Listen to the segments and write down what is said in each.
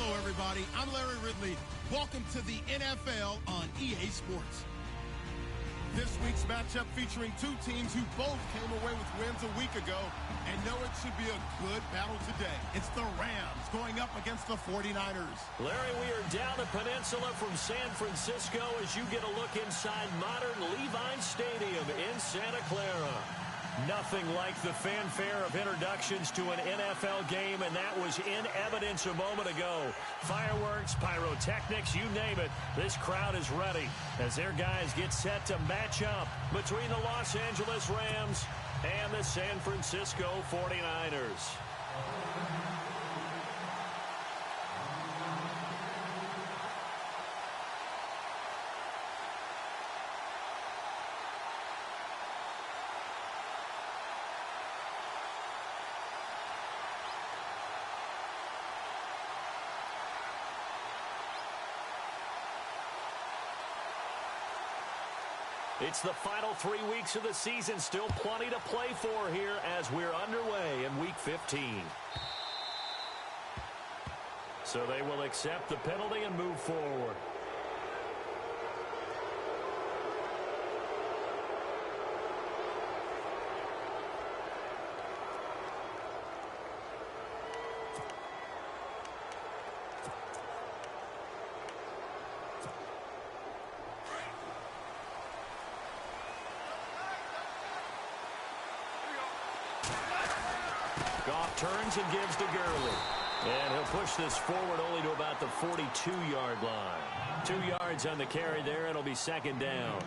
Hello, everybody. I'm Larry Ridley. Welcome to the NFL on EA Sports. This week's matchup featuring two teams who both came away with wins a week ago and know it should be a good battle today. It's the Rams going up against the 49ers. Larry, we are down the peninsula from San Francisco as you get a look inside modern Levi Stadium in Santa Clara. Nothing like the fanfare of introductions to an NFL game, and that was in evidence a moment ago. Fireworks, pyrotechnics, you name it. This crowd is ready as their guys get set to match up between the Los Angeles Rams and the San Francisco 49ers. It's the final 3 weeks of the season. Still plenty to play for here as we're underway in Week 15. So they will accept the penalty and move forward. Goff turns and gives to Gurley. And he'll push this forward only to about the 42-yard line. 2 yards on the carry there. It'll be second down.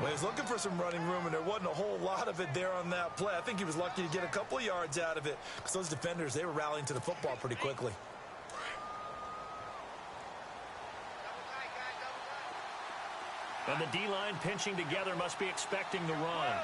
Well, he's looking for some running room, and there wasn't a whole lot of it there on that play. I think he was lucky to get a couple of yards out of it because those defenders, they were rallying to the football pretty quickly. And the D-line pinching together must be expecting the run.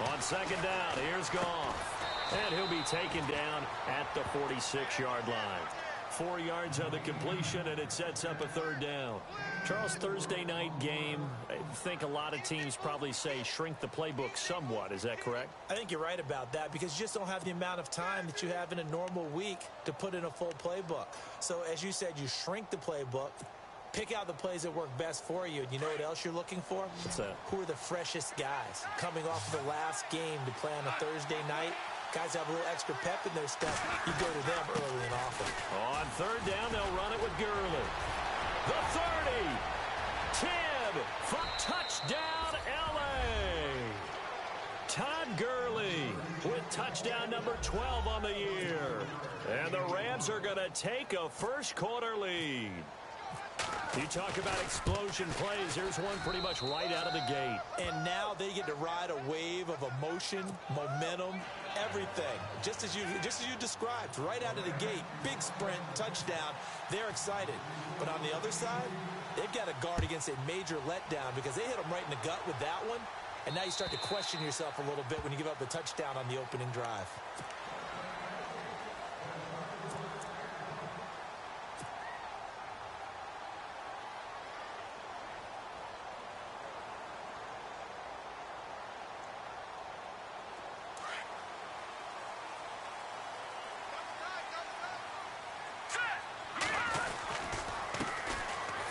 On second down, here's Goff. And he'll be taken down at the 46-yard line. 4 yards on the completion, and it sets up a third down. Charles, Thursday night game, I think a lot of teams probably say shrink the playbook somewhat. Is that correct? I think you're right about that because you just don't have the amount of time that you have in a normal week to put in a full playbook. So, as you said, you shrink the playbook. Pick out the plays that work best for you. And you know what else you're looking for? What's that? Who are the freshest guys coming off the last game to play on a Thursday night? Guys have a little extra pep in their step. You go to them early and often. On third down, they'll run it with Gurley. The 30. 10. For touchdown, L.A. Todd Gurley with touchdown number 12 on the year. And the Rams are going to take a first-quarter lead. You talk about explosion plays. Here's one pretty much right out of the gate. And now they get to ride a wave of emotion, momentum, everything. Just as you described, right out of the gate, big sprint, touchdown. They're excited. But on the other side, they've got to guard against a major letdown because they hit them right in the gut with that one. And now you start to question yourself a little bit when you give up the touchdown on the opening drive.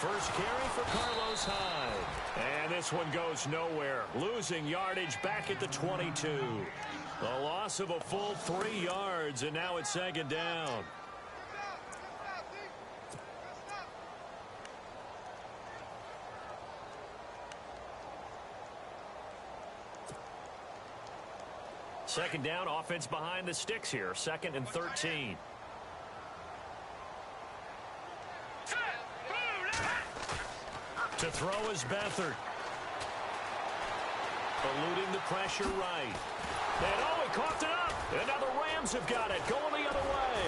First carry for Carlos Hyde. And this one goes nowhere. Losing yardage back at the 22. The loss of a full 3 yards, and now it's second down. Second down, offense behind the sticks here. 2nd and 13. To throw is Beathard. Eluding the pressure right. And he coughed it up. And now the Rams have got it. Going the other way.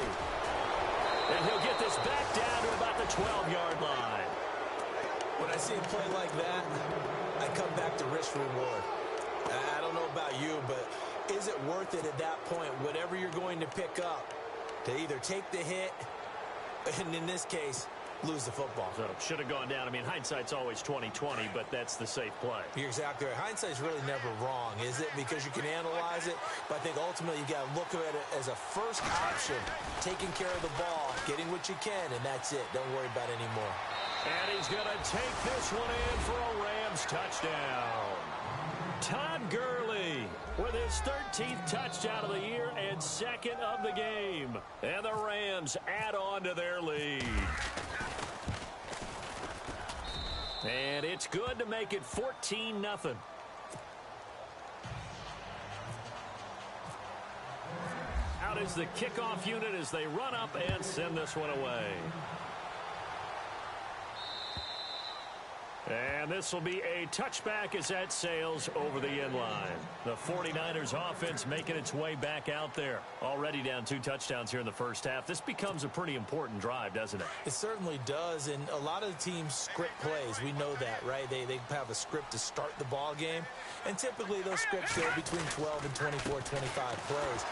And he'll get this back down to about the 12-yard line. When I see a play like that, I come back to risk reward. I don't know about you, but is it worth it at that point, whatever you're going to pick up, to either take the hit, and in this case, lose the football. So should have gone down. I mean, hindsight's always 20/20, but that's the safe play. You're exactly right. Hindsight's really never wrong, is it? Because you can analyze it, but I think ultimately you got to look at it as a first option, taking care of the ball, getting what you can, and that's it. Don't worry about it anymore. And he's going to take this one in for a Rams touchdown. Todd Gurley with his 13th touchdown of the year and second of the game. And the Rams add on to their lead. And it's good to make it 14-0. Out is the kickoff unit as they run up and send this one away. And this will be a touchback as that sails over the end line. The 49ers offense making its way back out there. Already down 2 touchdowns here in the first half. This becomes a pretty important drive, doesn't it? It certainly does, and a lot of the teams script plays. We know that, right? They have a script to start the ball game, and typically those scripts go between 12 and 24, 25 plays.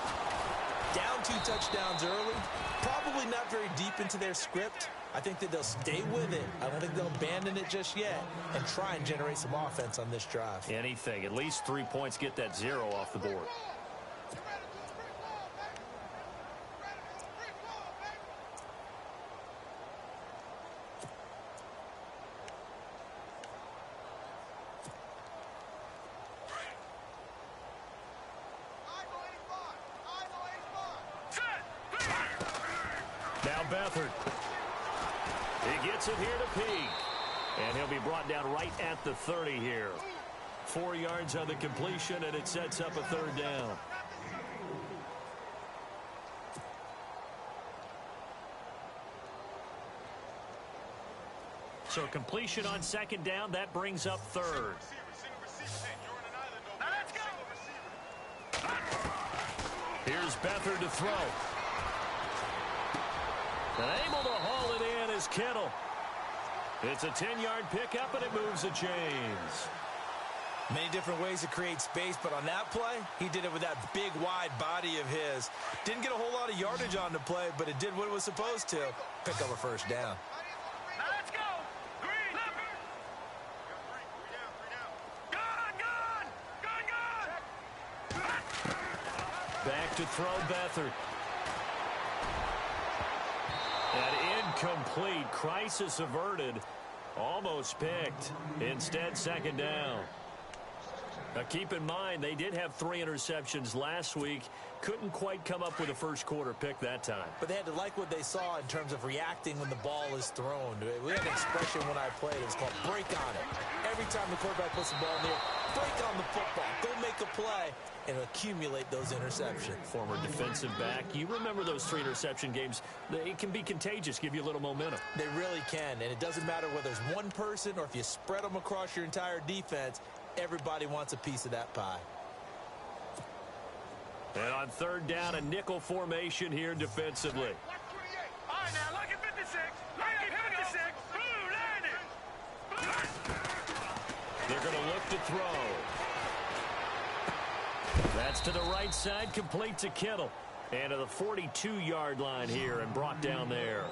Down 2 touchdowns early, probably not very deep into their script. I think that they'll stay with it. I don't think they'll abandon it just yet and try and generate some offense on this drive. Anything. At least 3 points, get that 0 off the board. Now Beathard. He gets it here to Peak. And he'll be brought down right at the 30 here. 4 yards on the completion, and it sets up a 3rd down. So completion on 2nd down, that brings up 3rd. Here's Beathard to throw. And able to haul it in is Kittle. It's a 10-yard pickup, and it moves the chains. Many different ways to create space, but on that play, he did it with that big, wide body of his. Didn't get a whole lot of yardage on the play, but it did what it was supposed to. Pick up a 1st down. Now let's go. Green. Gone. Back to throw Beathard. And incomplete. Crisis averted. Almost picked. Instead, 2nd down. Now, keep in mind, they did have 3 interceptions last week. Couldn't quite come up with a first-quarter pick that time. But they had to like what they saw in terms of reacting when the ball is thrown. We had an expression when I played. It was called break on it. Every time the quarterback puts the ball in the air, break on the football. Go make a play and accumulate those interceptions. Former defensive back. You remember those 3 interception games. It can be contagious, give you a little momentum. They really can, and it doesn't matter whether it's one person or if you spread them across your entire defense. Everybody wants a piece of that pie. And on 3rd down, a nickel formation here defensively. All right, now, look at 56. Look at 56. Ooh, landed. They're going to look to throw. That's to the right side, complete to Kittle. And to the 42-yard line here and brought down there.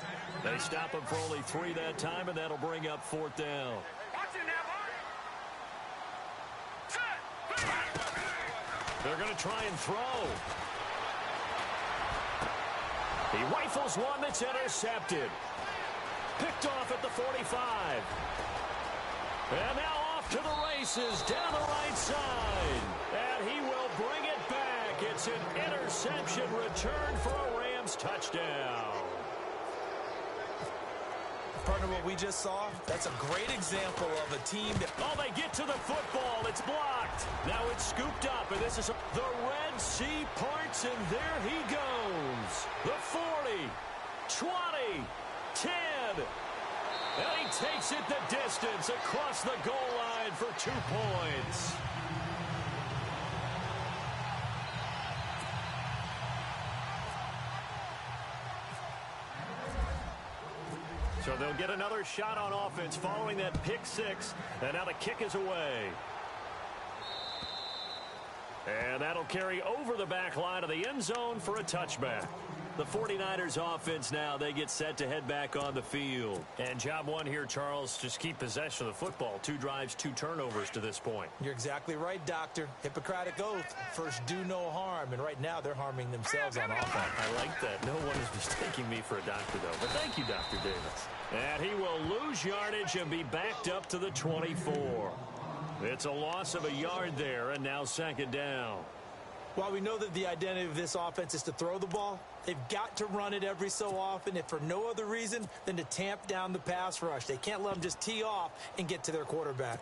They stop him for only 3 that time, and that'll bring up 4th down. Watch it now, Mark. They're going to try and throw. He rifles one that's intercepted. Picked off at the 45. And now off to the races down the right side. And he will bring it back. It's an interception return for a Rams touchdown. Partner, what we just saw, that's a great example of a team that... Oh, they get to the football. It's blocked. Now it's scooped up, and this is the Red Sea parts, and there he goes. The 40, 20, 10. And he takes it the distance across the goal line for 2 points. So they'll get another shot on offense following that pick 6. And now the kick is away. And that'll carry over the back line of the end zone for a touchback. The 49ers offense now, they get set to head back on the field. And job one here, Charles, just keep possession of the football. 2 drives, 2 turnovers to this point. You're exactly right, Doctor. Hippocratic oath. First, do no harm. And right now, they're harming themselves on offense. I like that. No one is mistaking me for a doctor, though. But thank you, Dr. Davis. And he will lose yardage and be backed up to the 24. It's a loss of a yard there, and now second down. While we know that the identity of this offense is to throw the ball, they've got to run it every so often, if for no other reason than to tamp down the pass rush. They can't let them just tee off and get to their quarterback.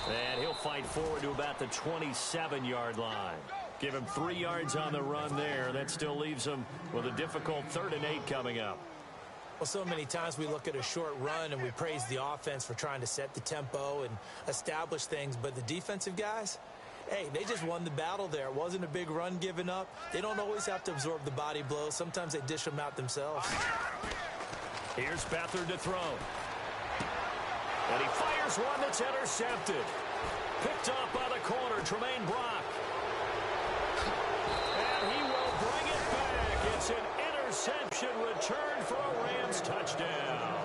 And he'll fight forward to about the 27-yard line. Give him 3 yards on the run there. That still leaves him with a difficult 3rd and 8 coming up. Well, so many times we look at a short run and we praise the offense for trying to set the tempo and establish things. But the defensive guys, hey, they just won the battle there. It wasn't a big run given up. They don't always have to absorb the body blows. Sometimes they dish them out themselves. Here's Beathard to throw. And he fires one that's intercepted. Picked off by the corner, Tremaine Brock. And he will bring it back. It's an interception return for a Rams touchdown.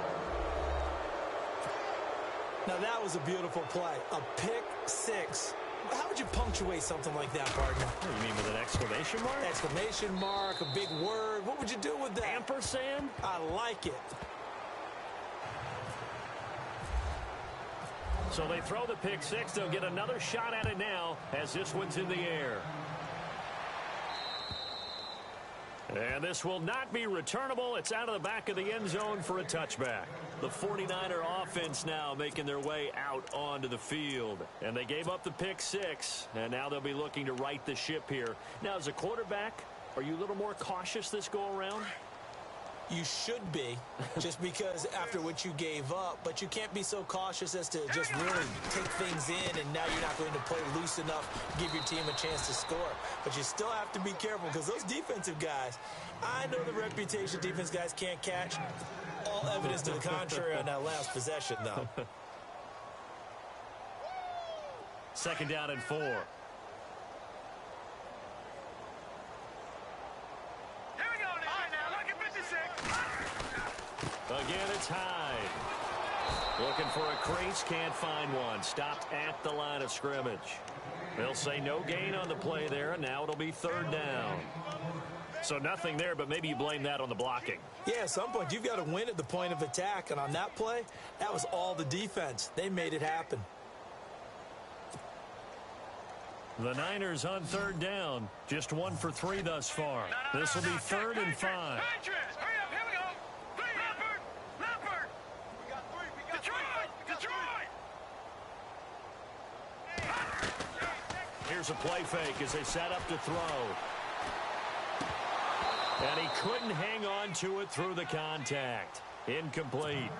Now that was a beautiful play. A pick 6. How would you punctuate something like that, partner? What, you mean with an exclamation mark? Exclamation mark, a big word. What would you do with that? Ampersand? I like it. So they throw the pick 6. They'll get another shot at it now as this one's in the air. And this will not be returnable. It's out of the back of the end zone for a touchback. The 49er offense now making their way out onto the field. And they gave up the pick 6. And now they'll be looking to right the ship here. Now, as a quarterback, are you a little more cautious this go around? You should be, just because after what you gave up, but you can't be so cautious as to just really take things in, and now you're not going to play loose enough, give your team a chance to score. But you still have to be careful, because those defensive guys, I know the reputation defense guys can't catch. All evidence to the contrary on that last possession, though. 2nd down and 4. Again, it's Hyde. Looking for a crease, can't find one. Stopped at the line of scrimmage. They'll say no gain on the play there, and now it'll be 3rd down. So nothing there, but maybe you blame that on the blocking. Yeah, at some point, you've got to win at the point of attack, and on that play, that was all the defense. They made it happen. The Niners on 3rd down. Just 1 for 3 thus far. This will be 3rd and 5. Here's a play fake as they set up to throw. And he couldn't hang on to it through the contact. Incomplete.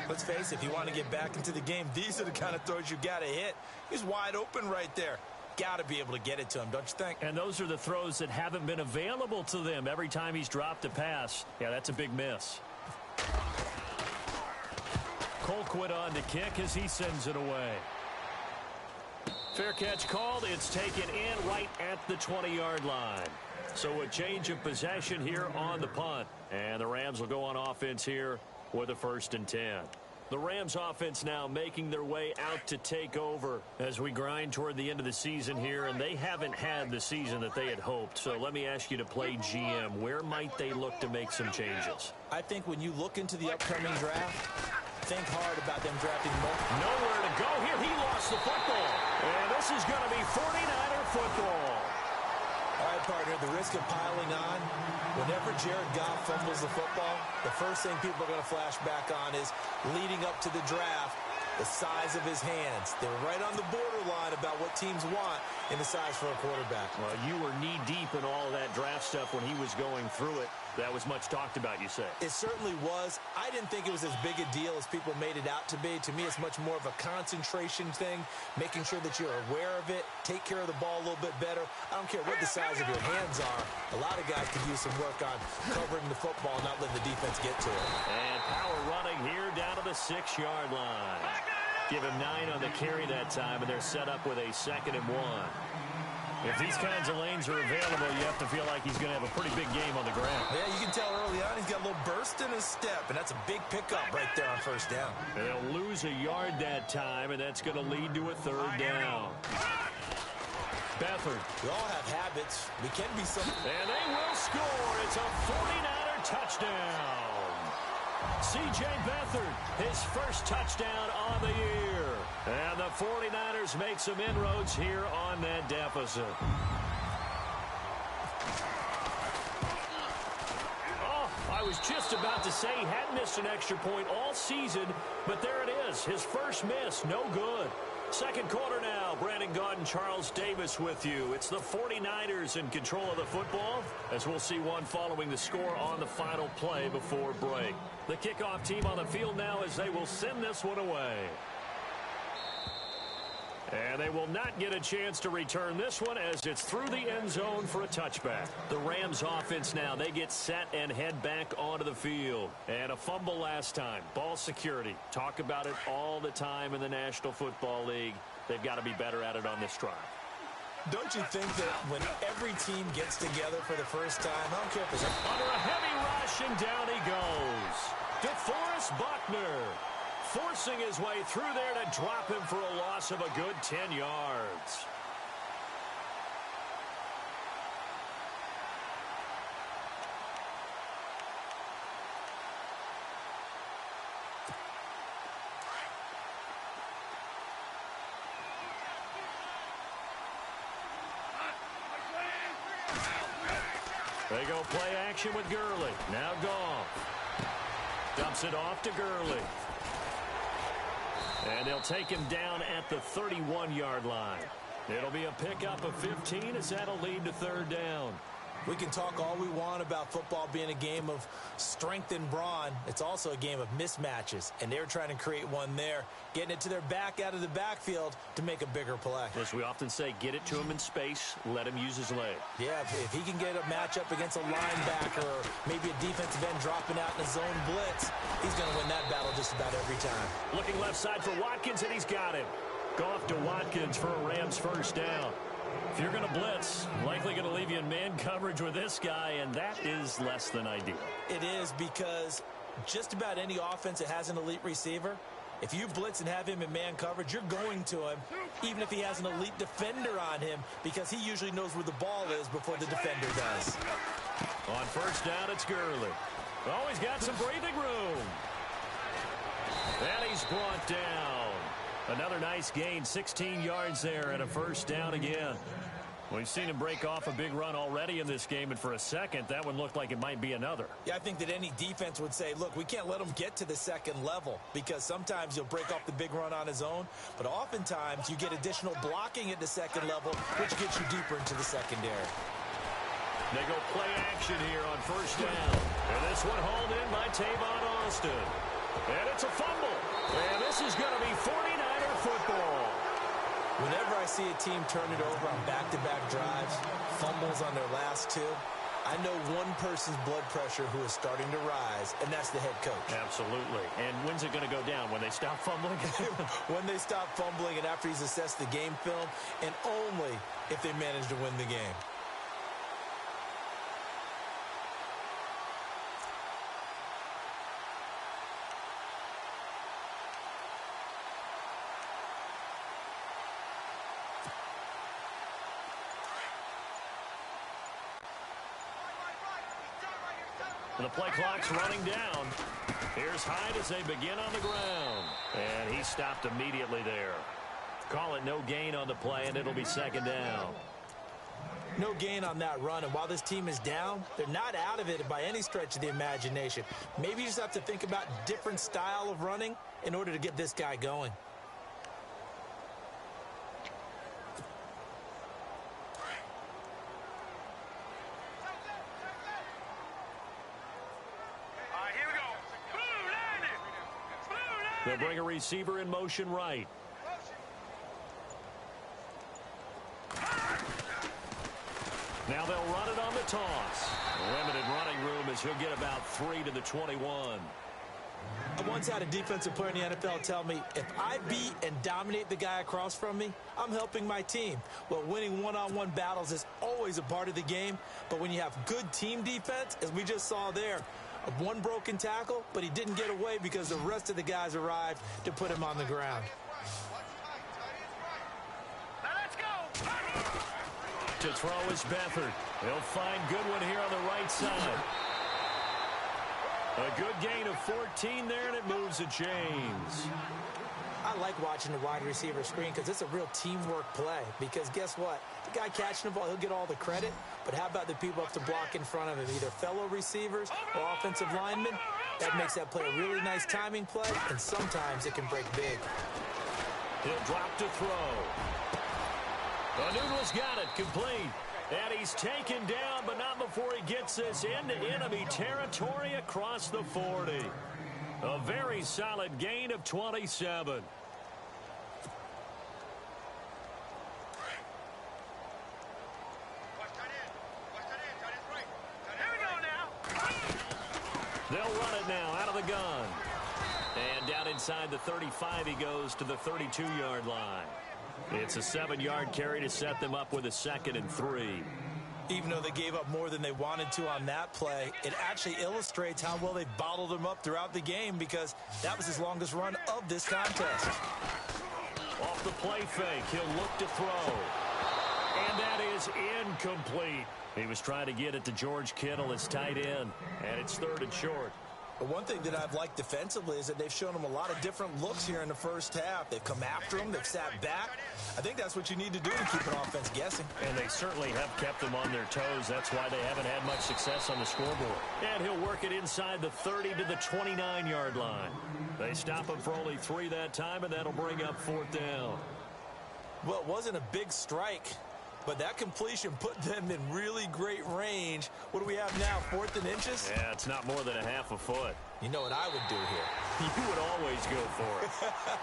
Let's face it, if you want to get back into the game, these are the kind of throws you got to hit. He's wide open right there. Got to be able to get it to him, don't you think? And those are the throws that haven't been available to them every time he's dropped a pass. Yeah, that's a big miss. Colquitt on to kick as he sends it away. Fair catch called. It's taken in right at the 20-yard line. So a change of possession here on the punt. And the Rams will go on offense here with a 1st and 10. The Rams offense now making their way out to take over as we grind toward the end of the season here, and they haven't had the season that they had hoped. So let me ask you to play GM. Where might they look to make some changes? I think when you look into the upcoming draft, think hard about them drafting more. Nowhere to go here. He lost the football. And this is going to be 49er football. All right, partner, the risk of piling on, whenever Jared Goff fumbles the football, the first thing people are going to flash back on is leading up to the draft, the size of his hands. They're right on the borderline about what teams want in the size for a quarterback. Well, you were knee-deep in all of that draft stuff when he was going through it. That was much talked about, you say? It certainly was. I didn't think it was as big a deal as people made it out to be. To me, it's much more of a concentration thing, making sure that you're aware of it, take care of the ball a little bit better. I don't care what the size of your hands are. A lot of guys could use some work on covering the football, not letting the defense get to it. And power running here down to the 6-yard line. Give him 9 on the carry that time, and they're set up with a 2nd and 1. If these kinds of lanes are available, you have to feel like he's going to have a pretty big game on the ground. Yeah, you can tell early on he's got a little burst in his step, and that's a big pickup right there on 1st down. They'll lose a yard that time, and that's going to lead to a 3rd down. Beathard. We all have habits. We can be some. And they will score. It's a 49er touchdown. C.J. Beathard, his first touchdown on the year. And the 49ers make some inroads here on that deficit. Oh, I was just about to say he hadn't missed an extra point all season, but there it is. His first miss, no good. 2nd quarter now. Brandon Gaudin, Charles Davis with you. It's the 49ers in control of the football, as we'll see one following the score on the final play before break. The kickoff team on the field now as they will send this one away. And they will not get a chance to return this one as it's through the end zone for a touchback. The Rams offense now, they get set and head back onto the field. And a fumble last time. Ball security. Talk about it all the time in the National Football League. They've got to be better at it on this drive. Don't you think that when every team gets together for the first time, I don't care if it's under a heavy rush, and down he goes. DeForest Buckner forcing his way through there to drop him for a loss of a good 10 yards. They go play action with Gurley. Now Goff dumps it off to Gurley. And they'll take him down at the 31-yard line. It'll be a pickup of 15 as that'll lead to 3rd down. We can talk all we want about football being a game of strength and brawn. It's also a game of mismatches, and they're trying to create one there, getting it to their back out of the backfield to make a bigger play. As we often say, get it to him in space, let him use his leg. Yeah, if he can get a matchup against a linebacker or maybe a defensive end dropping out in a zone blitz, he's going to win that battle just about every time. Looking left side for Watkins, and he's got him. Goff to Watkins for a Rams 1st down. If you're going to blitz, likely going to leave you in man coverage with this guy, and that is less than ideal. It is, because just about any offense that has an elite receiver, if you blitz and have him in man coverage, you're going to him, even if he has an elite defender on him, because he usually knows where the ball is before the defender does. On 1st down, it's Gurley. Oh, he's got some breathing room. And he's brought down. Another nice gain, 16 yards there, and a 1st down again. We've seen him break off a big run already in this game, and for a second, that one looked like it might be another. Yeah, I think that any defense would say, look, we can't let him get to the 2nd level, because sometimes he'll break off the big run on his own, but oftentimes you get additional blocking at the 2nd level, which gets you deeper into the secondary. They go play action here on 1st down. And this one hauled in by Tavon Austin. And it's a fumble. And this is going to be 49er football. Whenever I see a team turn it over on back-to-back drives, fumbles on their last 2, I know one person's blood pressure who is starting to rise, and that's the head coach. Absolutely. And when's it going to go down? When they stop fumbling? When they stop fumbling and after he's assessed the game film, and only if they manage to win the game. The play clock's running down. Here's Hyde as they begin on the ground. And he stopped immediately there. Call it no gain on the play, and it'll be 2nd down. No gain on that run, and while this team is down, they're not out of it by any stretch of the imagination. Maybe you just have to think about different style of running in order to get this guy going. They'll bring a receiver in motion right. Now they'll run it on the toss. Limited running room as he'll get about 3 to the 21. I once had a defensive player in the NFL tell me, if I beat and dominate the guy across from me, I'm helping my team. Well, winning one-on-one battles is always a part of the game, but when you have good team defense, as we just saw there, one broken tackle, but he didn't get away because the rest of the guys arrived to put him on the ground. Now let's go. To throw is Beathard. He'll find Goodwin here on the right side. A good gain of 14 there, and it moves to James. I like watching the wide receiver screen because it's a real teamwork play. Because guess what? The guy catching the ball, he'll get all the credit. But how about the people up to block in front of him, either fellow receivers or offensive linemen? That makes that play a really nice timing play, and sometimes it can break big. He'll drop to throw. Noodle's got it, complete. And he's taken down, but not before he gets this into enemy territory across the 40. A very solid gain of 27. Here we go now. They'll run it now out of the gun. And down inside the 35, he goes to the 32-yard line. It's a 7-yard carry to set them up with a 2nd and 3. Even though they gave up more than they wanted to on that play, it actually illustrates how well they bottled him up throughout the game because that was his longest run of this contest. Off the play fake, he'll look to throw. And that is incomplete. He was trying to get it to George Kittle, his tight end, and it's 3rd and short. But one thing that I've liked defensively is that they've shown him a lot of different looks here in the first half. They've come after him. They've sat back. I think that's what you need to do to keep an offense guessing. And they certainly have kept them on their toes. That's why they haven't had much success on the scoreboard. And he'll work it inside the 30 to the 29-yard line. They stop him for only 3 that time, and that'll bring up 4th down. Well, it wasn't a big strike, but that completion put them in really great range. What do we have now, 4th and inches? Yeah, it's not more than a half a foot. You know what I would do here? You would always go for it.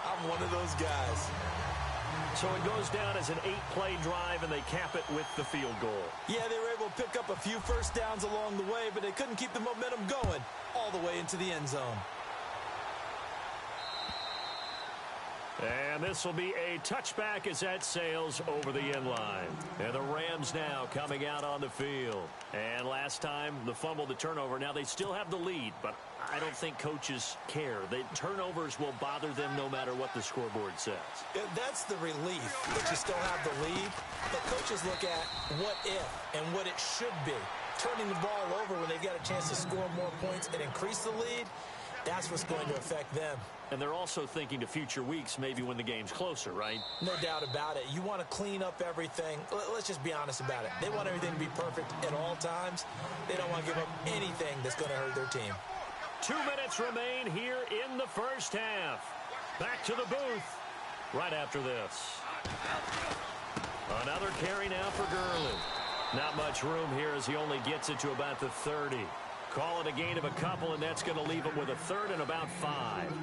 I'm one of those guys. So it goes down as an 8-play drive, and they cap it with the field goal. Yeah, they were able to pick up a few first downs along the way, but they couldn't keep the momentum going all the way into the end zone. And this will be a touchback as that sails over the end line. And the Rams now coming out on the field. And last time, the fumble, the turnover. Now they still have the lead, but I don't think coaches care. The turnovers will bother them no matter what the scoreboard says. Yeah, that's the relief that you still have the lead. But coaches look at what if and what it should be. Turning the ball over when they've got a chance to score more points and increase the lead, that's what's going to affect them. And they're also thinking to future weeks, maybe when the game's closer, right? No doubt about it. You want to clean up everything. Let's just be honest about it. They want everything to be perfect at all times. They don't want to give up anything that's going to hurt their team. 2 minutes remain here in the first half. Back to the booth right after this. Another carry now for Gurley. Not much room here as he only gets it to about the 30. Call it a gain of a couple, and that's going to leave him with a 3rd and about 5.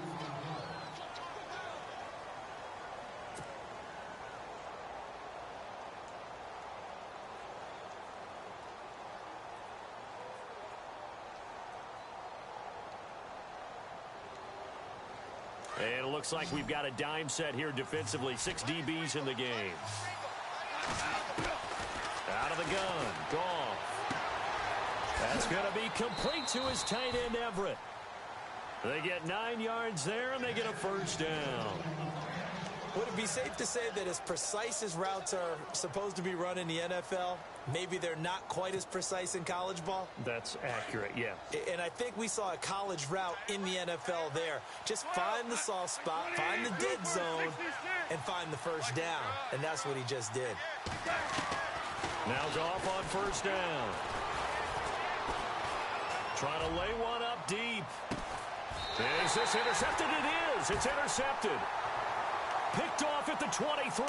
And it looks like we've got a dime set here defensively. 6 DBs in the game. Out of the gun. Goff. That's going to be complete to his tight end, Everett. They get 9 yards there, and they get a first down. Would it be safe to say that as precise as routes are supposed to be run in the NFL, maybe they're not quite as precise in college ball? That's accurate, yeah. And I think we saw a college route in the NFL there. Just find the soft spot, find the dead zone, and find the first down. And that's what he just did. Now Goff on first down. Trying to lay one up deep. Is this intercepted? It is. It's intercepted. Picked off at the 23.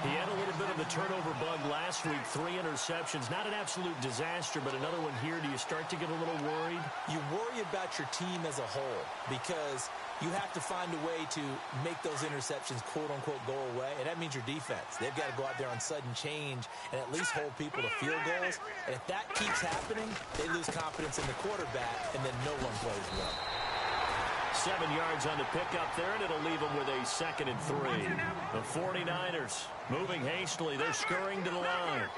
He had a little bit of the turnover bug last week. 3 interceptions. Not an absolute disaster, but another one here. Do you start to get a little worried? You worry about your team as a whole because you have to find a way to make those interceptions, quote-unquote, go away, and that means your defense. They've got to go out there on sudden change and at least hold people to field goals. And if that keeps happening, they lose confidence in the quarterback, and then no one plays well. 7 yards on the pickup there, and it'll leave them with a 2nd and 3. The 49ers moving hastily. They're scurrying to the line.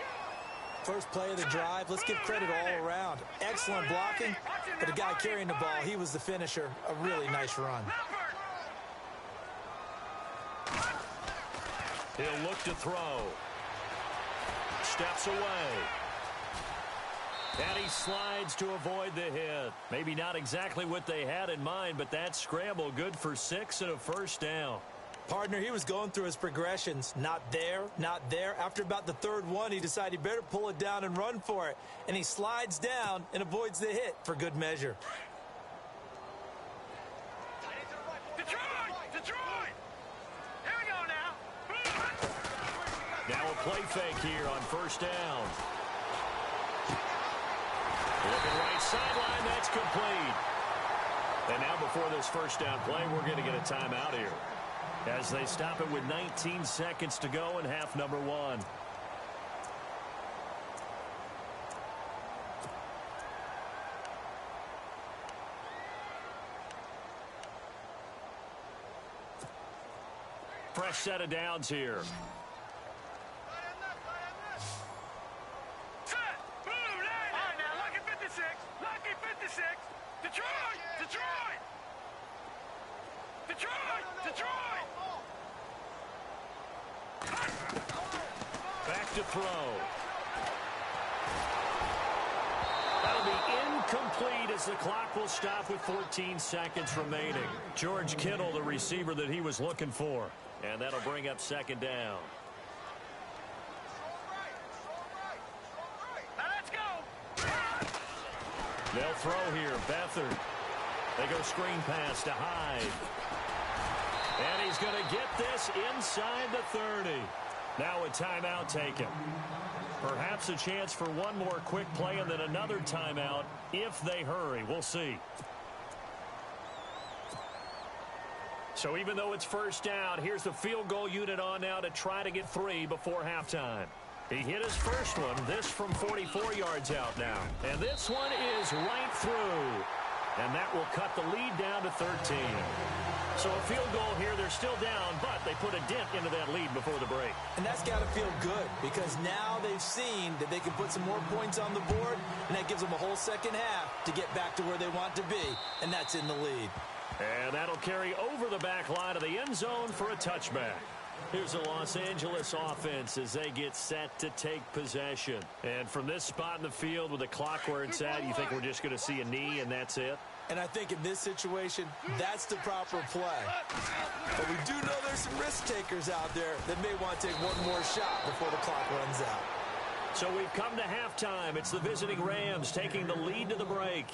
First play of the drive, let's give credit all around. Excellent blocking, but the guy carrying the ball, he was the finisher. A really nice run. He'll look to throw. Steps away. And he slides to avoid the hit. Maybe not exactly what they had in mind, but that scramble good for 6 and a first down. Partner, he was going through his progressions. Not there, not there. After about the third one, he decided he better pull it down and run for it. And he slides down and avoids the hit for good measure. Detroit! Here we go now. Now a play fake here on first down. Looking right sideline, that's complete. And now before this first down play, we're going to get a timeout here, as they stop it with 19 seconds to go in half number 1. Fresh set of downs here. Set! Blue, line! All right, now, lucky 56! Lucky 56! Detroit! Detroit! Detroit! Detroit! Back to throw. That'll be incomplete as the clock will stop with 14 seconds remaining. George Kittle, the receiver that he was looking for. And that'll bring up 2nd down. Now let's go! They'll throw here. Beathard. They go screen pass to Hyde. And he's going to get this inside the 30. Now a timeout taken. Perhaps a chance for one more quick play and then another timeout if they hurry. We'll see. So even though it's first down, here's the field goal unit on now to try to get 3 before halftime. He hit his first one, this from 44 yards out now. And this one is right through. And that will cut the lead down to 13. So a field goal here, they're still down, but they put a dent into that lead before the break. And that's got to feel good, because now they've seen that they can put some more points on the board, and that gives them a whole second half to get back to where they want to be, and that's in the lead. And that'll carry over the back line of the end zone for a touchback. Here's the Los Angeles offense as they get set to take possession. And from this spot in the field with the clock where it's at, you think we're just going to see a knee and that's it? And I think in this situation, that's the proper play. But we do know there's some risk takers out there that may want to take one more shot before the clock runs out. So we've come to halftime. It's the visiting Rams taking the lead to the break,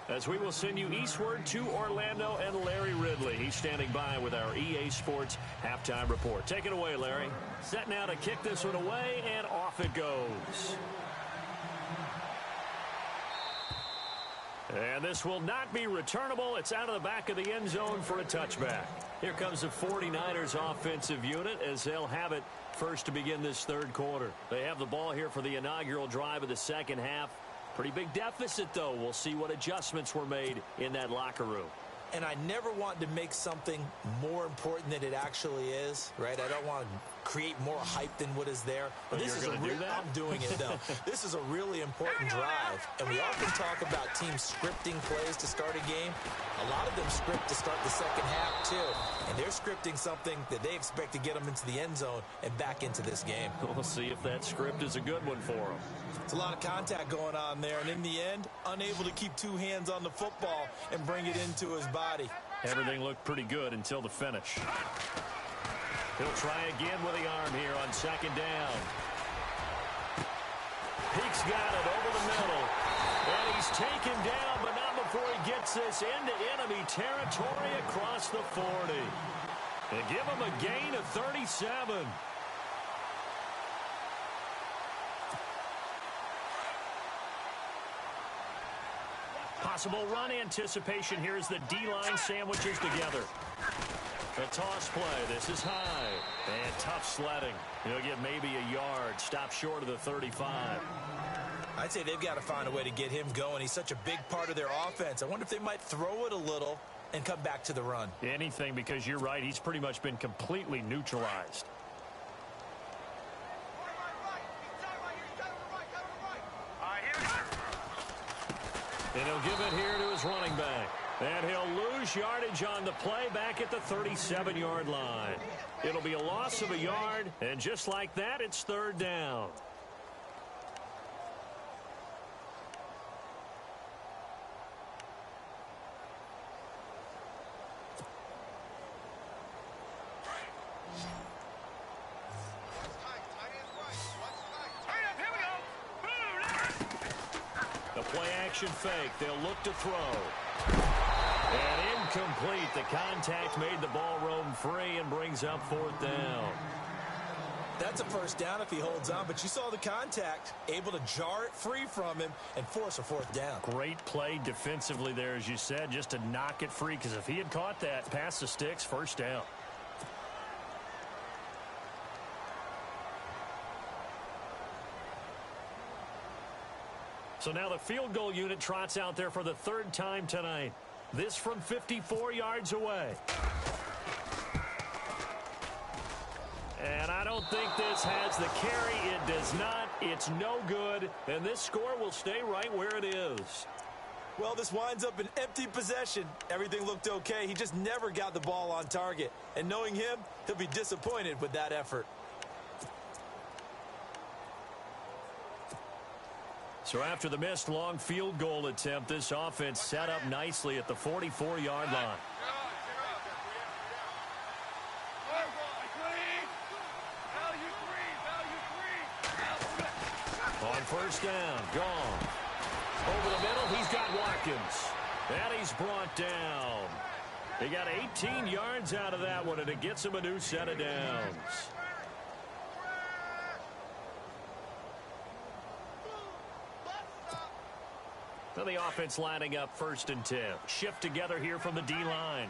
as we will send you eastward to Orlando and Larry Ridley. He's standing by with our EA Sports halftime report. Take it away, Larry. Set now to kick this one away, and off it goes. And this will not be returnable. It's out of the back of the end zone for a touchback. Here comes the 49ers offensive unit as they'll have it first to begin this third quarter. They have the ball here for the inaugural drive of the second half. Pretty big deficit, though. We'll see what adjustments were made in that locker room. And I never want to make something more important than it actually is, right? I don't want to create more hype than what is there. But this is I'm doing it, though. This is a really important drive. And we often talk about teams scripting plays to start a game. A lot of them script to start the second half, too. And they're scripting something that they expect to get them into the end zone and back into this game. We'll see if that script is a good one for them. It's a lot of contact going on there, and in the end, unable to keep two hands on the football and bring it into his body. Everything looked pretty good until the finish. He'll try again with the arm here on second down. Peake's got it over the middle. And he's taken down, but not before he gets this into enemy territory across the 40. They give him a gain of 37. Possible run anticipation here as the D-line sandwiches together. A toss play. This is high. And tough sledding. He'll get maybe a yard. Stop short of the 35. I'd say they've got to find a way to get him going. He's such a big part of their offense. I wonder if they might throw it a little and come back to the run. Anything, because you're right. He's pretty much been completely neutralized. And he'll give it here to his running back. And he'll lose yardage on the play back at the 37-yard line. It'll be a loss of a yard, and just like that, it's third down. The play-action fake. They'll look to throw. And incomplete. The contact made the ball roam free and brings up fourth down. That's a first down if he holds on, but you saw the contact, able to jar it free from him and force a fourth down. Great play defensively there, as you said, just to knock it free, because if he had caught that, past the sticks, first down. So now the field goal unit trots out there for the third time tonight. This from 54 yards away. And I don't think this has the carry. It does not. It's no good. And this score will stay right where it is. Well, this winds up an empty possession. Everything looked okay. He just never got the ball on target. And knowing him, he'll be disappointed with that effort. So after the missed long field goal attempt, this offense set up nicely at the 44-yard line. On first down, gone. Over the middle, he's got Watkins. And he's brought down. He got 18 yards out of that one, and it gets him a new set of downs. Now the offense lining up 1st and 10. Shift together here from the D-line.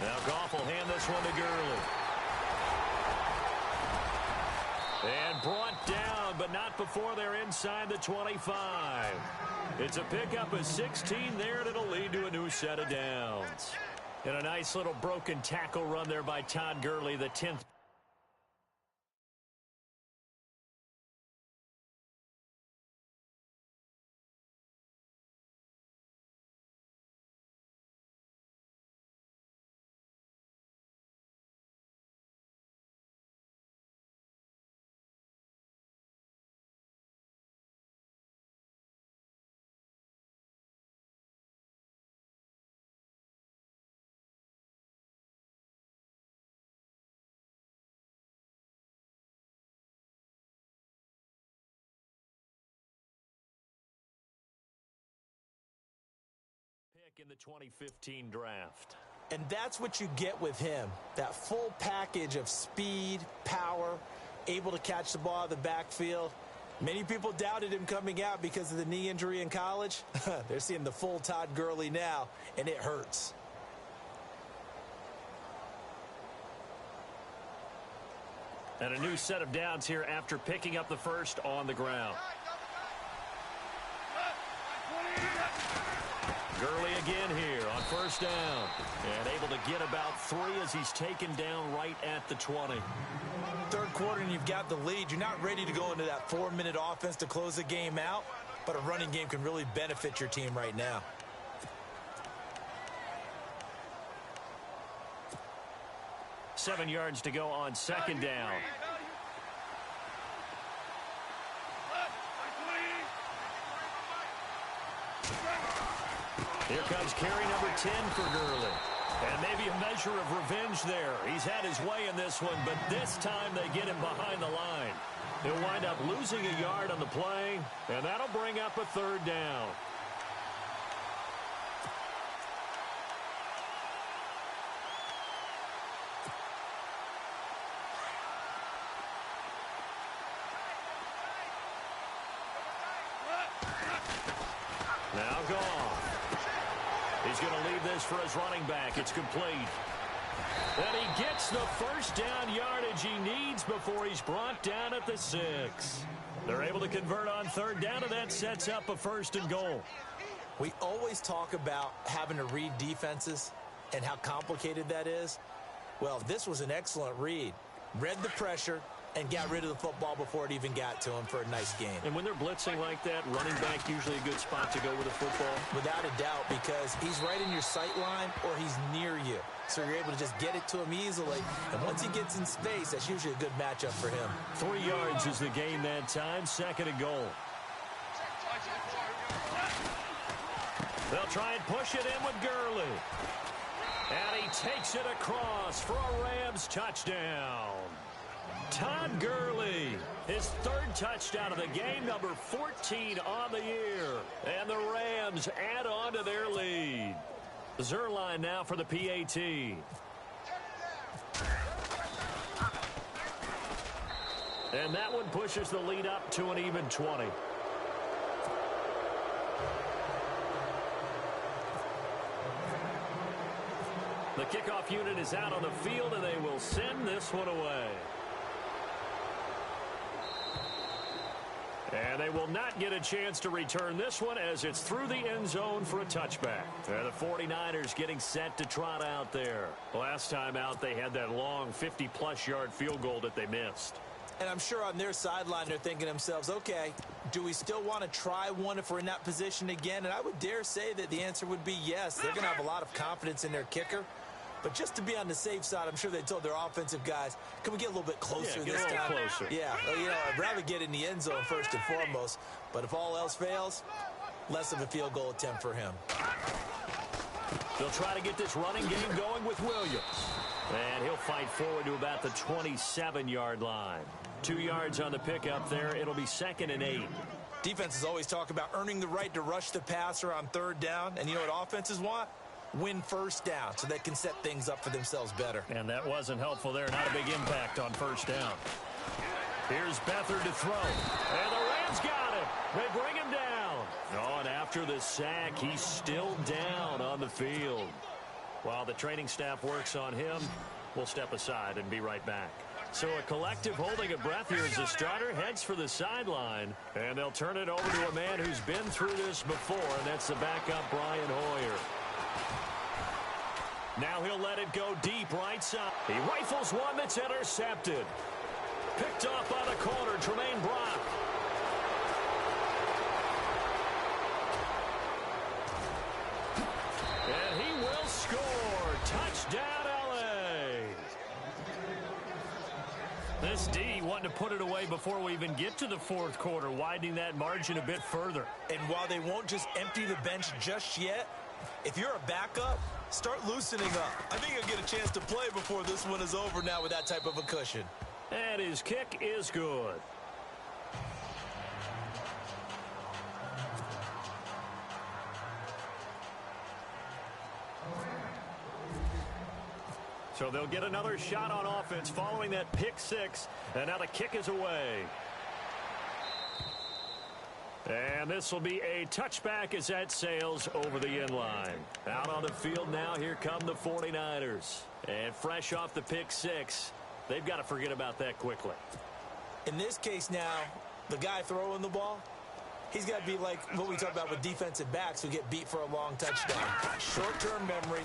Now Goff will hand this one to Gurley. And brought down, but not before they're inside the 25. It's a pickup of 16 there, and it'll lead to a new set of downs. And a nice little broken tackle run there by Todd Gurley, the 10th. In the 2015 draft. And that's what you get with him, that full package of speed, power, able to catch the ball out of the backfield. Many people doubted him coming out because of the knee injury in college. They're seeing the full Todd Gurley now, and it hurts. And a new set of downs here after picking up the first on the ground. Gurley again here on first down. And able to get about 3 as he's taken down right at the 20. Third quarter and you've got the lead. You're not ready to go into that 4-minute offense to close the game out, but a running game can really benefit your team right now. Seven yards to go on second down. Here comes carry number 10 for Gurley. And maybe a measure of revenge there. He's had his way in this one, but this time they get him behind the line. He'll wind up losing a yard on the play, and that'll bring up a third down. off. He's going to leave this for his running back. It's complete. And he gets the first down yardage he needs before he's brought down at the 6. They're able to convert on third down, and that sets up a 1st and goal. We always talk about having to read defenses and how complicated that is. Well, this was an excellent read. Read the pressure and got rid of the football before it even got to him for a nice game. And when they're blitzing like that, running back usually a good spot to go with the football? Without a doubt, because he's right in your sight line or he's near you. So you're able to just get it to him easily. And once he gets in space, that's usually a good matchup for him. 3 yards is the gain that time, 2nd and goal. They'll try and push it in with Gurley. And he takes it across for a Rams touchdown. Todd Gurley, his 3rd touchdown of the game, number 14 on the year. And the Rams add on to their lead. Zerline now for the PAT. And that one pushes the lead up to an even 20. The kickoff unit is out on the field, and they will send this one away. And they will not get a chance to return this one as it's through the end zone for a touchback. And the 49ers getting set to trot out there. Last time out, they had that long 50-plus yard field goal that they missed. And I'm sure on their sideline they're thinking to themselves, okay, do we still want to try one if we're in that position again? And I would dare say that the answer would be yes. They're going to have a lot of confidence in their kicker. But just to be on the safe side, I'm sure they told their offensive guys, can we get a little bit closer this time? Closer. Yeah, I'd rather get in the end zone first and foremost. But if all else fails, less of a field goal attempt for him. They'll try to get this running game going with Williams. And he'll fight forward to about the 27-yard line. 2 yards on the pickup there. It'll be 2nd and 8. Defenses always talk about earning the right to rush the passer on third down. And you know what offenses want? Win first down so they can set things up for themselves better. And that wasn't helpful there. Not a big impact on first down. Here's Beathard to throw. And the Rams got him. They bring him down. Oh, and after the sack, he's still down on the field. While the training staff works on him, we'll step aside and be right back. So a collective holding of breath here as the starter heads for the sideline. And they'll turn it over to a man who's been through this before, and that's the backup Brian Hoyer. Now he'll let it go deep right side. He rifles one that's intercepted. Picked off by the corner, Tremaine Brock. And he will score. Touchdown, L.A. This D wanting to put it away before we even get to the 4th quarter, widening that margin a bit further. And while they won't just empty the bench just yet, if you're a backup, start loosening up. I think he'll get a chance to play before this one is over now with that type of a cushion. And his kick is good. So they'll get another shot on offense following that pick 6. And now the kick is away. And this will be a touchback as that sails over the end line. Out on the field now, here come the 49ers. And fresh off the pick 6, they've got to forget about that quickly. In this case now, the guy throwing the ball, he's got to be like what we talk about with defensive backs who get beat for a long touchdown. Short-term memory,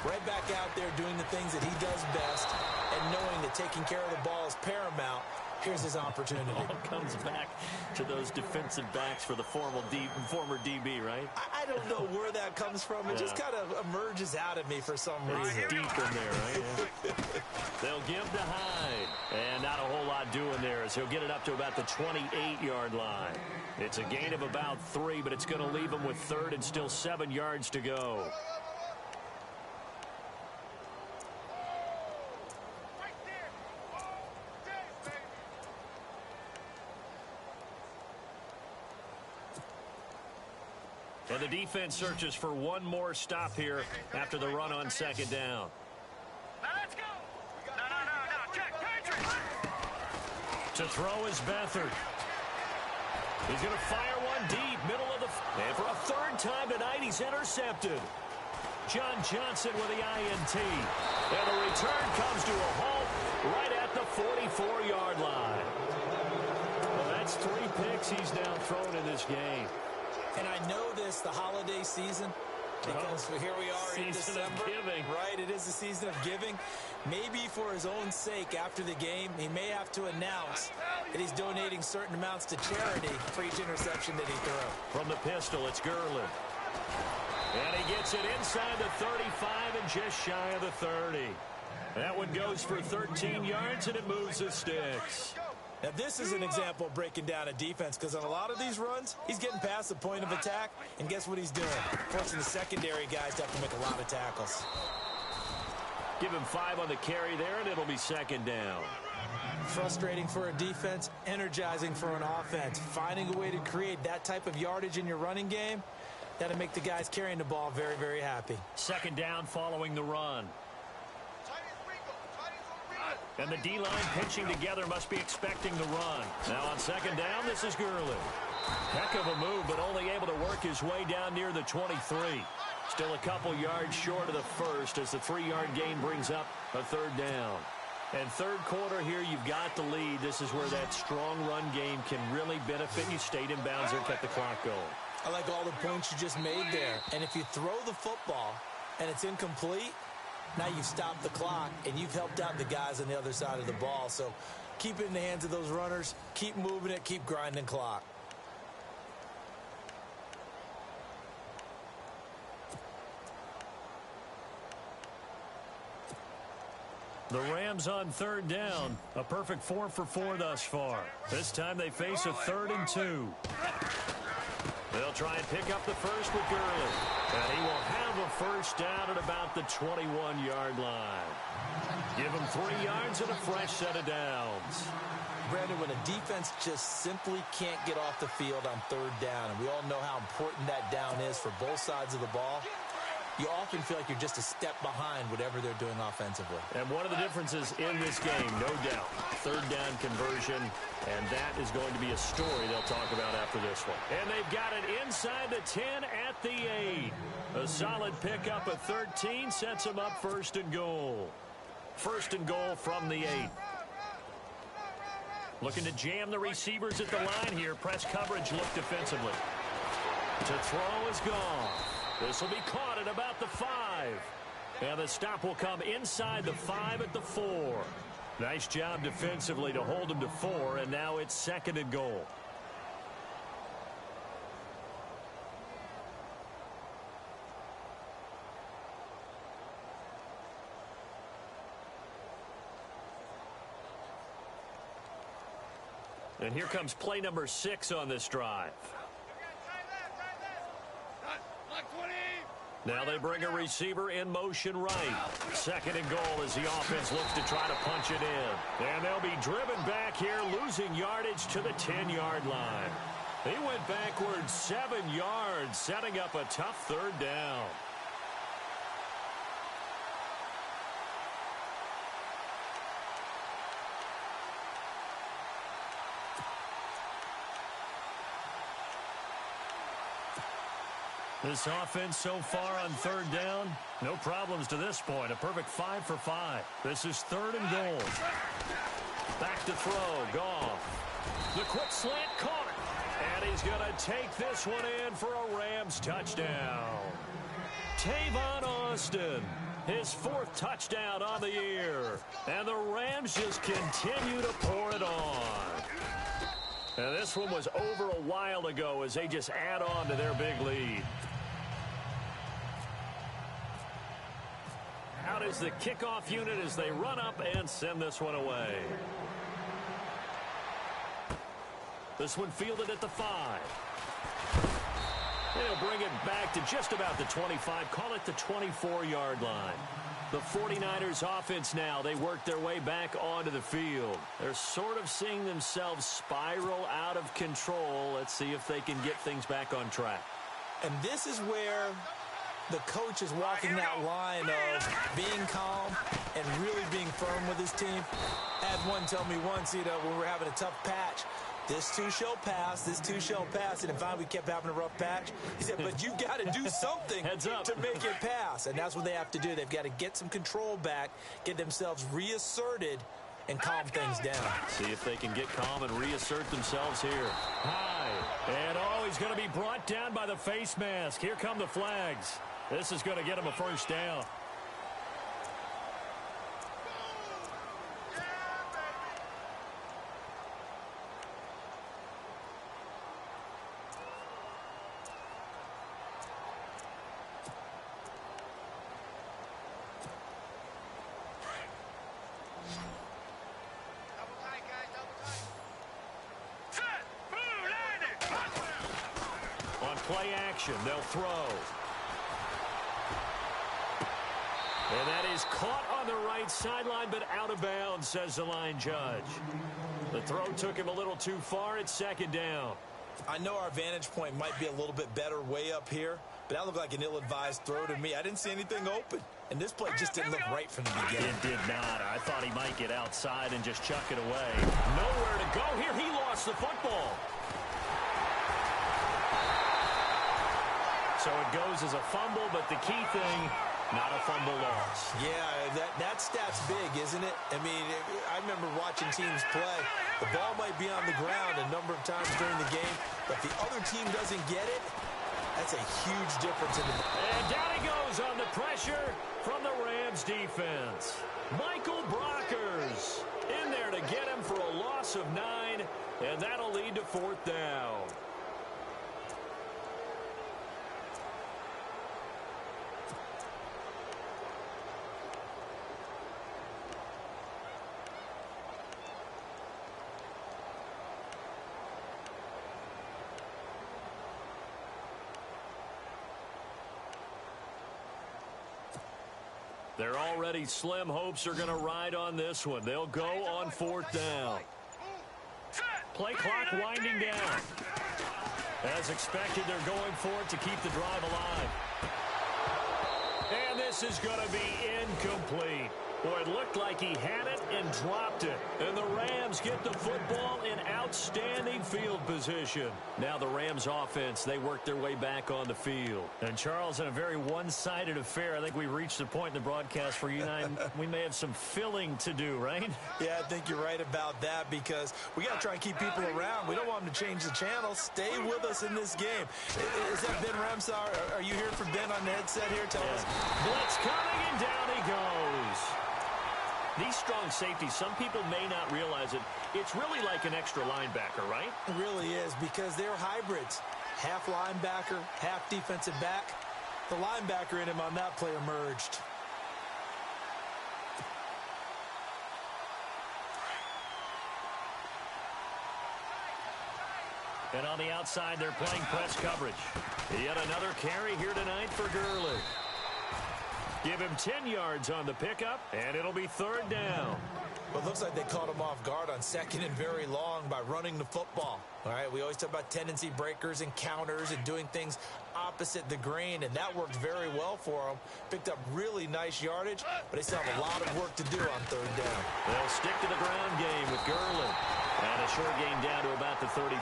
right back out there doing the things that he does best, and knowing that taking care of the ball is paramount. Here's his opportunity. All comes back to those defensive backs for the former DB, right? I don't know where that comes from. It just kind of emerges out of me for some reason. It's deep in there, right? Yeah. They'll give to Hyde. And not a whole lot doing there as he'll get it up to about the 28-yard line. It's a gain of about 3, but it's going to leave him with 3rd and still 7 yards to go. And the defense searches for one more stop here after the run on 2nd down. Now let's go. No. Check. Patrick. To throw is Beathard. He's going to fire one deep, middle of the... And for a third time tonight, he's intercepted. John Johnson with the INT. And the return comes to a halt right at the 44-yard line. Well, that's 3 picks he's now thrown in this game. And I know this, the holiday season, because here we are in December. Giving. Right, it is the season of giving. Maybe for his own sake after the game, he may have to announce that he's donating certain amounts to charity for each interception that he throws. From the pistol, it's Gurley. And he gets it inside the 35 and just shy of the 30. That one goes for 13 yards, and it moves the sticks. Now, this is an example of breaking down a defense, because on a lot of these runs, he's getting past the point of attack, and guess what he's doing? Forcing the secondary guys to have to make a lot of tackles. Give him 5 on the carry there, and it'll be second down. Frustrating for a defense, energizing for an offense. Finding a way to create that type of yardage in your running game, that'll make the guys carrying the ball very, very happy. Second down following the run. And the D-line pinching together must be expecting the run. Now on second down, this is Gurley. Heck of a move, but only able to work his way down near the 23. Still a couple yards short of the first as the 3-yard gain brings up a third down. And third quarter here, you've got the lead. This is where that strong run game can really benefit. You stayed in bounds and kept the clock going. I like all the points you just made there. And if you throw the football and it's incomplete, now you've stopped the clock and you've helped out the guys on the other side of the ball. So keep it in the hands of those runners. Keep moving it. Keep grinding clock. The Rams on third down. A perfect 4 for 4 thus far. This time they face a 3rd and 2. They'll try and pick up the first with Gurley. And he will have a first down at about the 21-yard line. Give him 3 yards and a fresh set of downs. Brandon, when a defense just simply can't get off the field on third down, and we all know how important that down is for both sides of the ball, you often feel like you're just a step behind whatever they're doing offensively. And one of the differences in this game, no doubt, third down conversion, and that is going to be a story they'll talk about after this one. And they've got it inside the 10 at the 8. A solid pickup of 13 sets them up 1st and goal. 1st and goal from the 8. Looking to jam the receivers at the line here. Press coverage look defensively. To throw is gone. This will be caught at about the 5. And the stop will come inside the 5 at the 4. Nice job defensively to hold him to 4, and now it's 2nd and goal. And here comes play number 6 on this drive. Now they bring a receiver in motion right. 2nd and goal as the offense looks to try to punch it in. And they'll be driven back here, losing yardage to the 10-yard line. He went backwards 7 yards, setting up a tough third down. This offense so far on third down, no problems to this point. A perfect 5 for 5. This is 3rd and goal. Back to throw, Goff. The quick slant caught. And he's going to take this one in for a Rams touchdown. Tavon Austin, his 4th touchdown on the year. And the Rams just continue to pour it on. And this one was over a while ago as they just add on to their big lead. Out is the kickoff unit as they run up and send this one away. This one fielded at the 5. They'll bring it back to just about the 25. Call it the 24-yard line. The 49ers offense now, they work their way back onto the field. They're sort of seeing themselves spiral out of control. Let's see if they can get things back on track. And this is where the coach is walking that line of being calm and really being firm with his team. I had one tell me once, when we're having a tough patch, This too shall pass. This too shall pass. And finally, we kept having a rough patch. He said, but you've got to do something to make it pass. And that's what they have to do. They've got to get some control back, get themselves reasserted, and calm things down. See if they can get calm and reassert themselves here. High. And, he's going to be brought down by the face mask. Here come the flags. This is going to get him a first down. Play action. They'll throw. And that is caught on the right sideline, but out of bounds, says the line judge. The throw took him a little too far. It's second down. I know our vantage point might be a little bit better way up here, but that looked like an ill-advised throw to me. I didn't see anything open, and this play just didn't look right from the beginning. It did not. I thought he might get outside and just chuck it away. Nowhere to go here. He lost the football. So it goes as a fumble, but the key thing, not a fumble loss. Yeah, that stat's big, isn't it? I mean, I remember watching teams play. The ball might be on the ground a number of times during the game, but if the other team doesn't get it, that's a huge difference in the... And down he goes on the pressure from the Rams defense. Michael Brockers in there to get him for a loss of 9, and that'll lead to fourth down. They're already slim hopes are going to ride on this one. They'll go on fourth down. Play clock winding down. As expected, they're going for it to keep the drive alive. And this is going to be incomplete. Boy, it looked like he had it and dropped it. And the Rams get the football in outstanding field position. Now the Rams offense, they work their way back on the field. And Charles, in a very one-sided affair, I think we reached the point in the broadcast where you and I, we may have some filling to do, right? Yeah, I think you're right about that because we got to try and keep people around. We don't want them to change the channel. Stay with us in this game. Is that Ben Ramsar? Are you here for Ben on the headset here? Tell us. Blitz coming and down he goes. These strong safeties, some people may not realize it. It's really like an extra linebacker, right? It really is because they're hybrids. Half linebacker, half defensive back. The linebacker in him on that play emerged. And on the outside, they're playing press coverage. Yet another carry here tonight for Gurley. Give him 10 yards on the pickup, and it'll be third down. Well, it looks like they caught him off guard on second and very long by running the football. All right, we always talk about tendency breakers and counters and doing things opposite the grain, and that worked very well for them. Picked up really nice yardage, but they still have a lot of work to do on third down. They'll stick to the ground game with Gurley. And a short gain down to about the 33.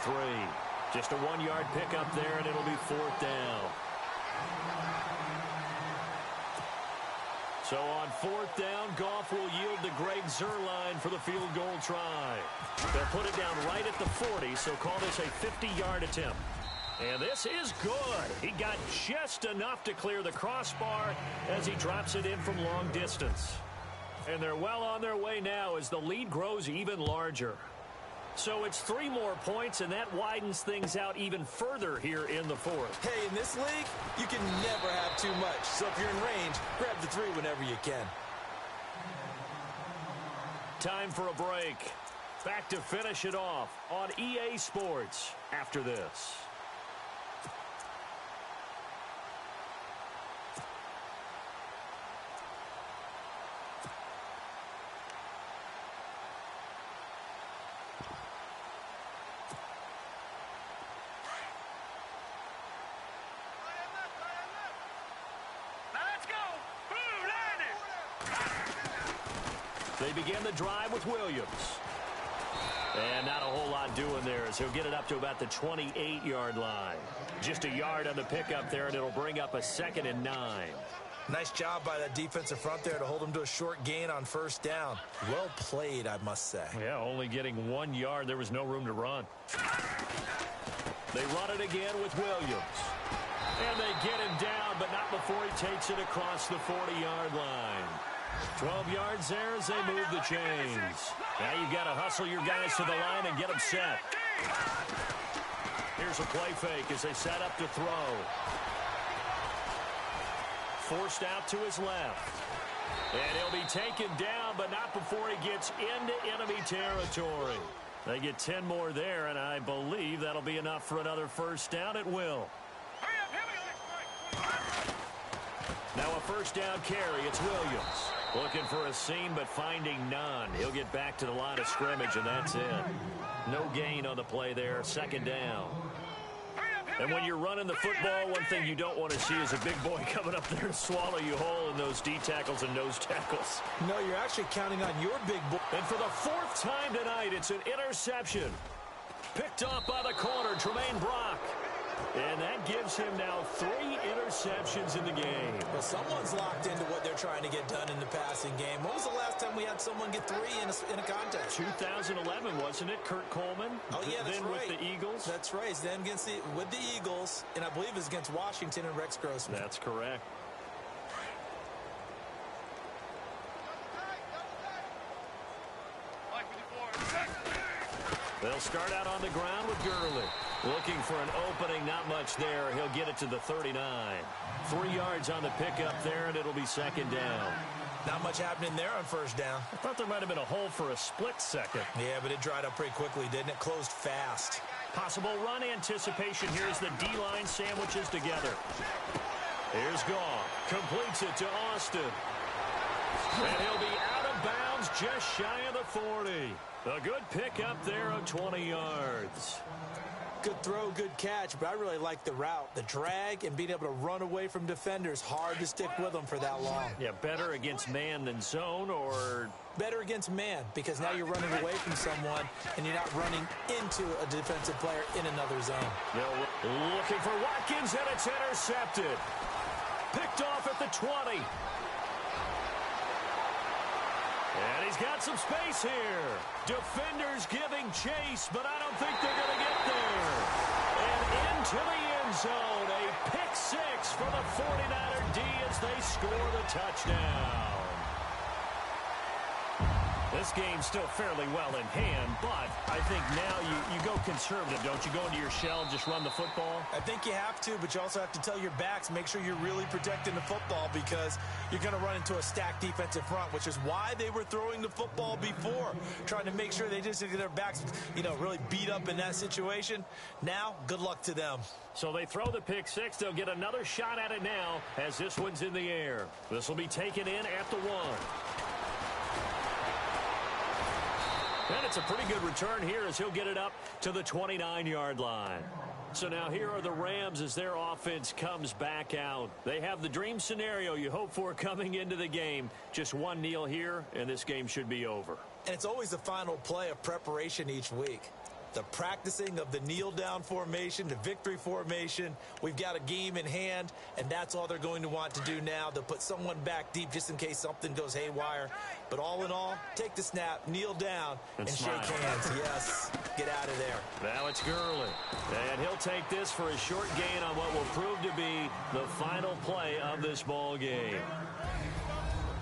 Just a 1-yard pickup there, and it'll be fourth down. So on fourth down, Goff will yield to Greg Zuerlein for the field goal try. They'll put it down right at the 40, so call this a 50-yard attempt. And this is good. He got just enough to clear the crossbar as he drops it in from long distance. And they're well on their way now as the lead grows even larger. So it's 3 more points, and that widens things out even further here in the fourth. Hey, in this league, you can never have too much. So if you're in range, grab the 3 whenever you can. Time for a break. Back to finish it off on EA Sports after this. They begin the drive with Williams. And not a whole lot doing there as he'll get it up to about the 28-yard line. Just a yard on the pickup there, and it'll bring up a 2nd and 9. Nice job by that defensive front there to hold him to a short gain on first down. Well played, I must say. Yeah, only getting 1 yard. There was no room to run. They run it again with Williams. And they get him down, but not before he takes it across the 40-yard line. 12 yards there as they move the chains. Now you've got to hustle your guys to the line and get them set. Here's a play fake as they set up to throw. Forced out to his left. And he'll be taken down, but not before he gets into enemy territory. They get 10 more there, and I believe that'll be enough for another first down at will. Now a first down carry. It's Williams. Looking for a seam, but finding none. He'll get back to the line of scrimmage, and that's it. No gain on the play there. 2nd down. And when you're running the football, one thing you don't want to see is a big boy coming up there and swallow you whole in those D tackles and nose tackles. No, you're actually counting on your big boy. And for the 4th time tonight, it's an interception. Picked off by the corner, Tremaine Brock. And that gives him now 3 interceptions in the game. Well, someone's locked into what they're trying to get done in the passing game. When was the last time we had someone get 3 in a contest? 2011, wasn't it? Kurt Coleman. Oh, yeah, that's then right. With the Eagles. That's right. Then with the Eagles, and I believe it was against Washington and Rex Grossman. That's correct. They'll start out on the ground with Gurley. Looking for an opening, not much there. He'll get it to the 39. 3 yards on the pickup there, and it'll be 2nd down. Not much happening there on first down. I thought there might have been a hole for a split second. Yeah, but it dried up pretty quickly, didn't it? Closed fast. Possible run anticipation here as the D-line sandwiches together. Here's Goff. Completes it to Austin. And he'll be out of bounds just shy of the 40. A good pickup there of 20 yards. Good throw, good catch, but I really like the route. The drag and being able to run away from defenders. Hard to stick with them for that long. Yeah, better against man than zone, or... Better against man, because now you're running away from someone and you're not running into a defensive player in another zone. Looking for Watkins, and it's intercepted. Picked off at the 20. And he's got some space here. Defenders giving chase, but I don't think they're going to get there. And into the end zone, a pick 6 for the 49er D as they score the touchdown. This game's still fairly well in hand, but I think now you go conservative, don't you? Go into your shell and just run the football? I think you have to, but you also have to tell your backs, make sure you're really protecting the football because you're going to run into a stacked defensive front, which is why they were throwing the football before, trying to make sure they just get their backs, really beat up in that situation. Now, good luck to them. So they throw the pick 6. They'll get another shot at it now as this one's in the air. This will be taken in at the 1. And it's a pretty good return here as he'll get it up to the 29-yard line. So now here are the Rams as their offense comes back out. They have the dream scenario you hope for coming into the game. Just one kneel here, and this game should be over. And it's always the final play of preparation each week. The practicing of the kneel-down formation, the victory formation. We've got a game in hand, and that's all they're going to want to do now. They'll put someone back deep just in case something goes haywire. But all in all, take the snap, kneel down, and shake hands. Yes, get out of there. Now it's Gurley. And he'll take this for a short gain on what will prove to be the final play of this ball game.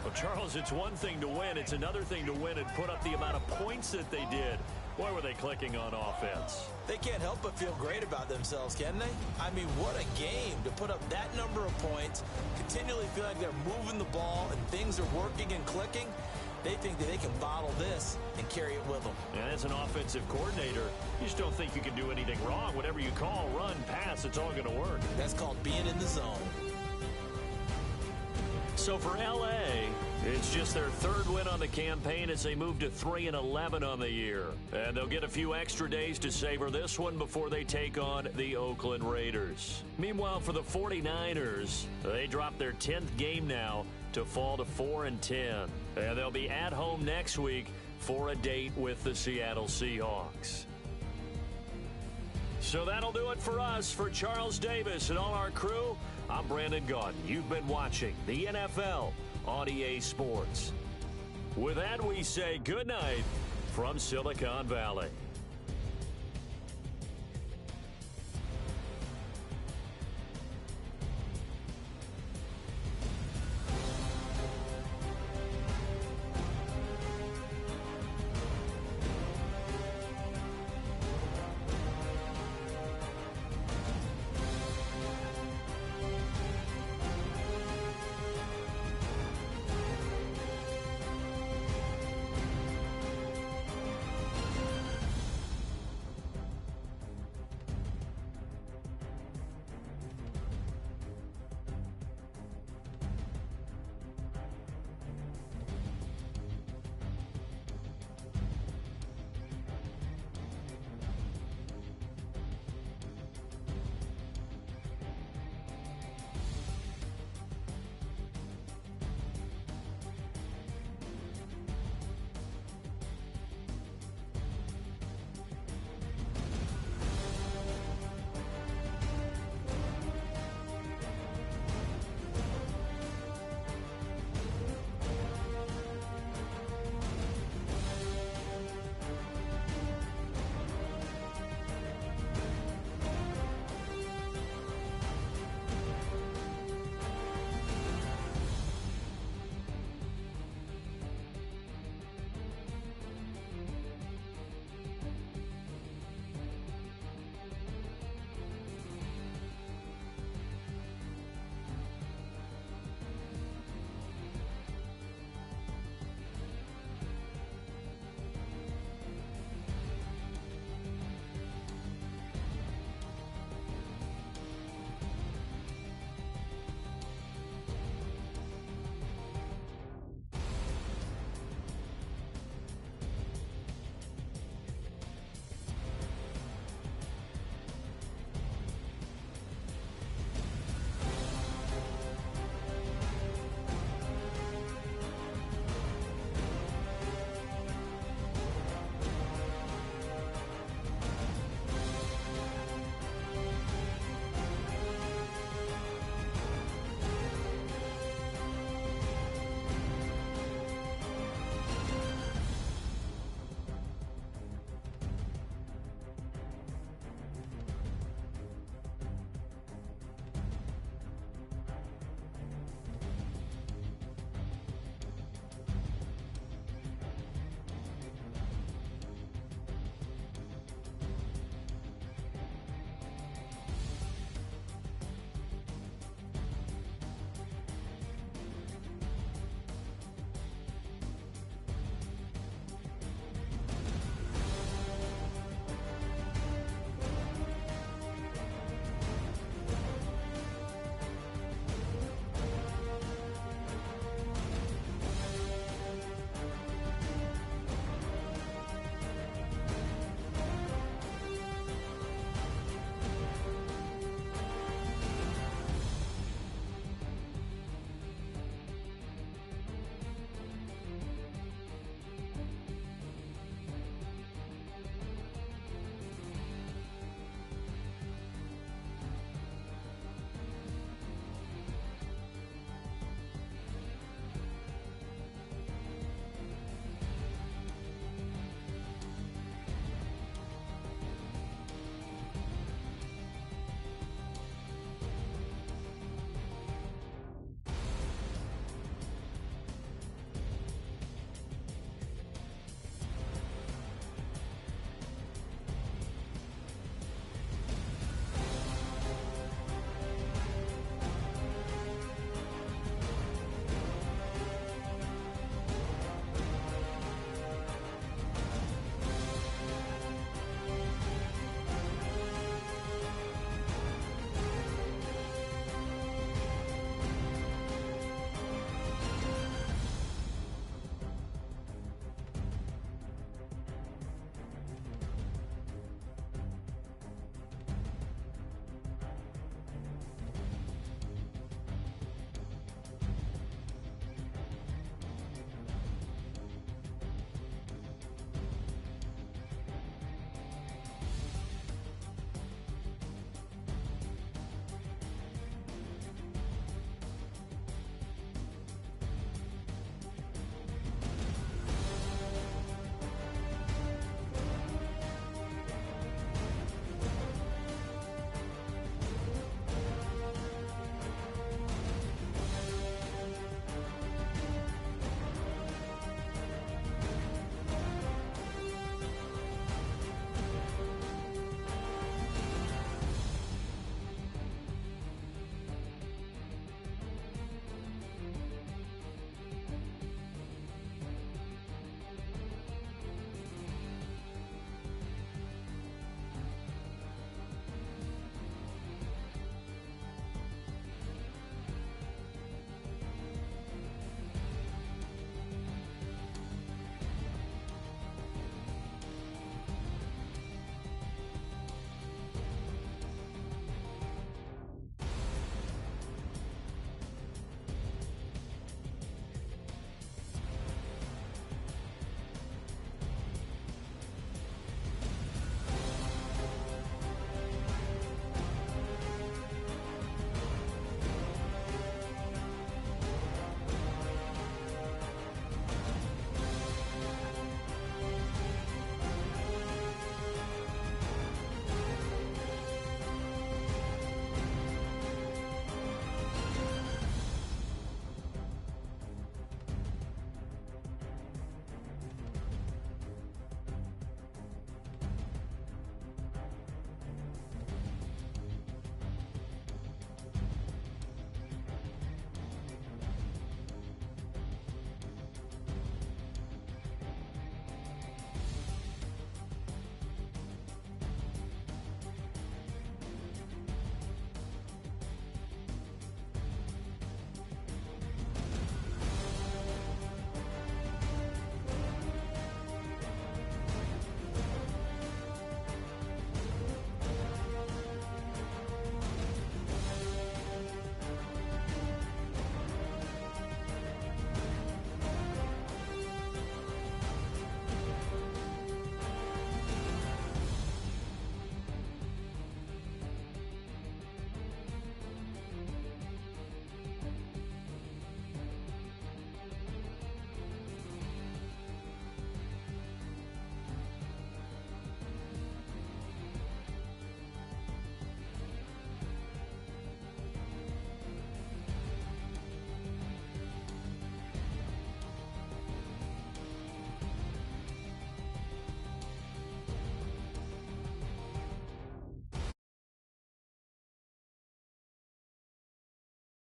Well, Charles, it's one thing to win. It's another thing to win and put up the amount of points that they did. Boy, were they clicking on offense. They can't help but feel great about themselves, can they? I mean, what a game to put up that number of points, continually feel like they're moving the ball and things are working and clicking. They think that they can bottle this and carry it with them. And as an offensive coordinator, you just don't think you can do anything wrong. Whatever you call, run, pass, it's all going to work. That's called being in the zone. So for L.A., it's just their 3rd win on the campaign as they move to 3-11 on the year. And they'll get a few extra days to savor this one before they take on the Oakland Raiders. Meanwhile, for the 49ers, they drop their 10th game now to fall to 4-10. And they'll be at home next week for a date with the Seattle Seahawks. So that'll do it for us. For Charles Davis and all our crew, I'm Brandon Gaudin. You've been watching the NFL on EA Sports. With that, we say good night from Silicon Valley.